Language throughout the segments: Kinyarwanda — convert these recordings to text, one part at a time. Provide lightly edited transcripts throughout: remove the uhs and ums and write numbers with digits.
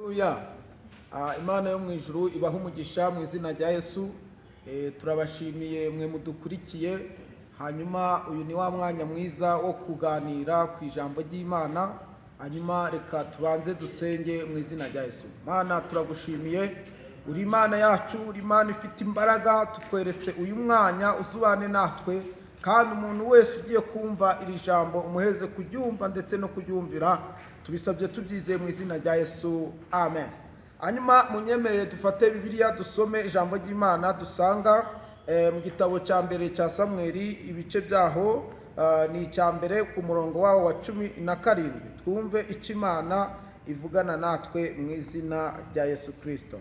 Haleluya. Imana yo mu ijuru ibaha umugisha mu izina rya Yesu. Turabashimiye mwe mudukukiye. Hanyuma uyu ni wa mwanya mwiza wo kuganira ku ijambo ry'Imana. Hanyuma reka tubanze dusenge mu izina rya Yesu. Mana turagushimiye, uri Imana yacu, uri Imana ifite imbaraga, tukweretse uyu mwanya uzubane natwe, kandi umuntu wese ugiye kumva iri jambo umuheze kuryumva ndetse no kuryumvira. Tubisabye tubyizeye mu izina rya Yesu, amen. Hanyuma munyemerere dufate Bibiliya dusome ijambo ry'Imana dusanga mu gitabo cya mbere cya Samweli, ibice byaho ni icya mbere ku murongo wawo wa 17. Twumve icyo Imana ivugana natwe mu izina rya Yesu Kristo.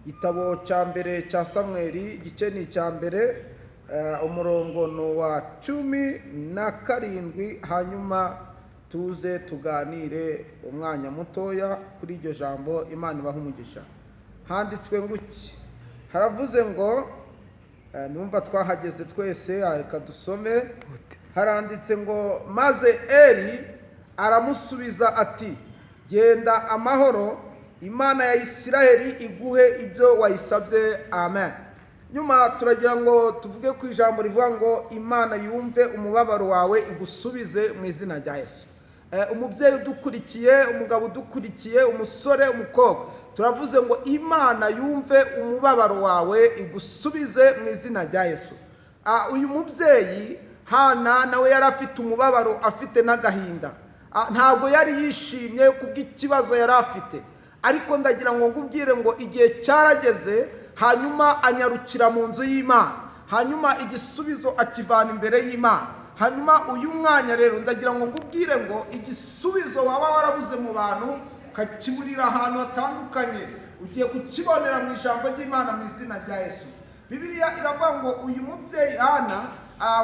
Igitabo cya mbere cya Samweli, igice ni icya mbere, umurongo no wa 17. Hanyuma tuze tuganire umwanya mutoya kuri iryo jambo. Imana ibaha umugisha. Handitswe nguki, haravuze ngo, numva twahageze twese, reka dusome. Haranditse ngo, maze Eli aramusubiza ati, genda amahoro, Imana ya Isiraheli iguhe ibyo wayisabye, amen. Nyuma turagira ngo tuvuge ku ijambo rivuga ngo, Imana yumve umubabaro wawe igusubize mu izina rya Yesu. Umubyeyi udukurikiye, umugabo udukurikiye, umusore, umukobwa, turavuze ngo Imana yumve umubabaro wawe igusubize mu izina rya Yesu. Uyu mubyeyi Hana nawe yari afite umubabaro, afite n'agahinda. Ntabwo yari yishimye kubw'ikibazo yari afite, ariko ndagira ngo ngubwire ngo igihe cyarageze, hanyuma anyarukira mu nzu y'Imana, hanyuma igisubizo akivana imbere y'Imana. Hanyuma uyu mwanya rero ndagira ngo ngubwire ngo igisubizo waba warabuze mu bantu ukakiburira ahantu hatandukanye, ugiye kukibonera mu ijambo ry'Imana mu izina rya Yesu. Bibiliya iravuga ngo uyu mubyeyi Hana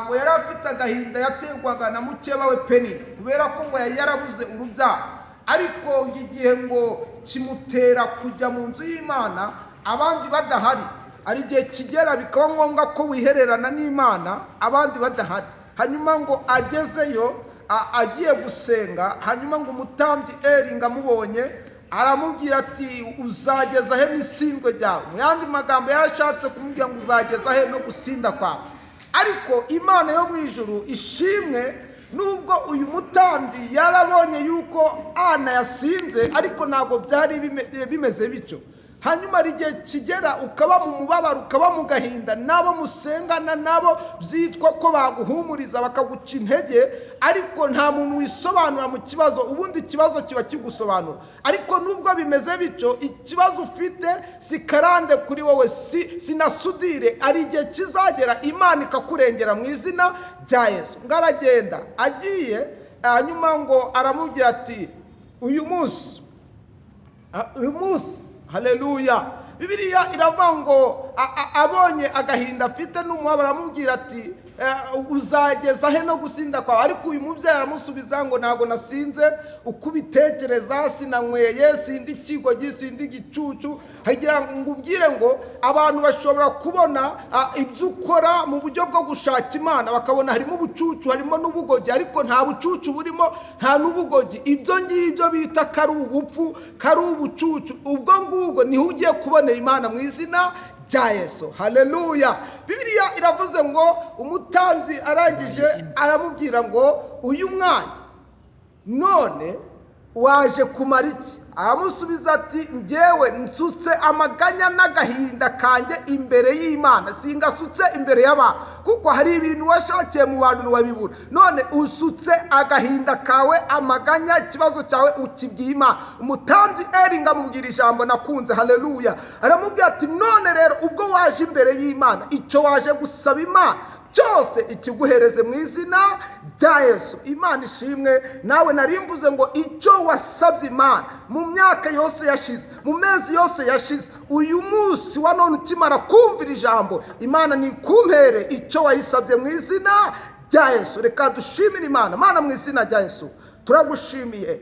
ngo yari afite agahinda yategwaga na mukeba we Penina, kubera ko ngo yari yarabuze urubyaro. Ariko igihe ngo kimutera kujya mu nzu y'Imana abandi badahari, ari igihe kigera bikaba ngombwa ko wihererana n'Imana abandi badahari. Hanyuma ngo agezeyo agiye gusenga, hanyuma ngo umutambyi Eli ngamubonye aramubwira ati, uzageza he n'isindwe ryawe? Mu yandi magambo yarashatse kumubwira ngo uzageza he no gusinda kwawe. Ariko Imana yo mu ijuru ishimwe, nubwo uyu mutambyi yarabonye yuko Ana yasinze, ariko ntabwo byari bimeze bityo. Hanyuma igihe kigera ukaba mu mubabaro, ukaba mu gahinda, nabo musengana nabo byitwa ko baguhumuriza bakaguca intege, ariko nta muntu wisobanura mu kibazo, ubundi ikibazo kiba kigusobanura. Ariko nubwo bimeze bityo, ikibazo ufite si karande kuri wowe, si na sudire. Ari igihe kizagera Imana ikakurengera mu izina rya Yesu. Ngaragenda agiye, hanyuma ngo aramubwira ati, uyu munsi haleluya. Bibiliya iravuga ngo abonye agahinda afite n'umubabaro aramubwira ati, uzageza he no gusinda kwawe? Ariko uyu mubyeyi aramusubiza ngo, ntago nasinze uko ubitekereza, sinanyweye, sindi ikigogi, sindi igicucu. Hagira ngo ubwire ngo abantu bashobora kubona ibyo ukora mu buryo bwo gushaka Imana, bakabona harimo ubucucu, harimo n'ubugogi, ariko nta bucucu burimo, nta n'ubugogi. Ibyo ngibyo bita kari ubupfu, kari ubucucu, ubwo ngubwo niho ugiye kubonera Imana mu izina rya Yesu. Haleluya. Bibiliya iravuze ngo umutambyi arangije aramubwira ngo, uyu mwanya none waje kumara iki? Aramusubiza ati, njyewe nsutse amaganya n'agahinda kanjye imbere y'Imana, singasutse imbere y'abantu, kuko hari ibintu washakiye mu bantu wabibura. None usutse agahinda kawe, amaganya, ikibazo cyawe ukibwiye Imana. Umutambyi Eli ngamubwira ijambo nakunze. Haleluya. Aramubwira ati, none rero ubwo waje imbere y'Imana, icyo waje gusaba Imana cyose ikiguhereze mu izina rya Yesu. Imana ishimwe. Nawe narimvuze ngo icyo wasabye Imana mu myaka yose yashize, mu mezi yose yashize, uyu munsi wa none ukimara kumvira ijambo, Imana nikumpere icyo wayisabye mu izina rya Yesu. Reka dushimire Imana. Mana, mu izina rya Yesu turagushimiye.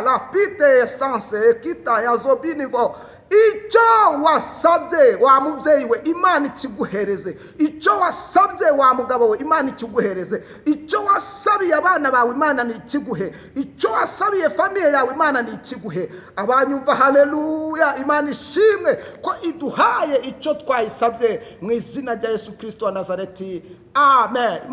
La pite essence kita ya zobinivo icyo wasabye wa mubyeyi we Imana ikiguhereze, icyo wasabye wa mugabo we Imana ikiguhereze, icyo wasabiye abana bawe Imana ni ikiguhe, icyo wasabiye famiye yawe Imana ni ikiguhe. Abanyumva haleluya, Imana ishimwe ko iduhaye icyo twayisabye mu izina rya Yesu Kristo wa Nazareti, amen.